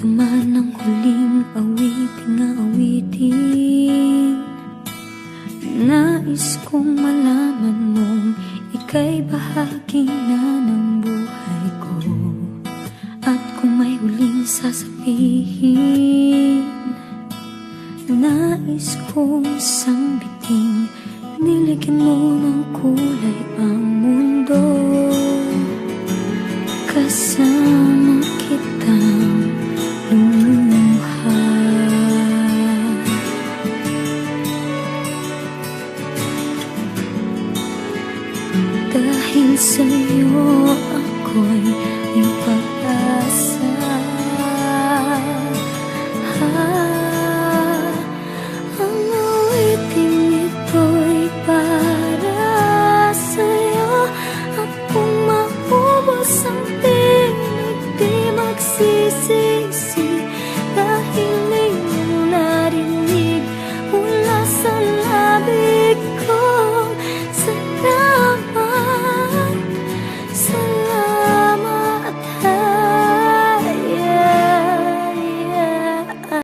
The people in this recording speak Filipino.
Ito man ang huling awiting aawitin. Nais kong malaman mong ika'y bahagi na ng buhay ko. At kung may huling sasabihin, nais kong sambiting, nilagyan mo ng kulay ang mundo. Kasama kita.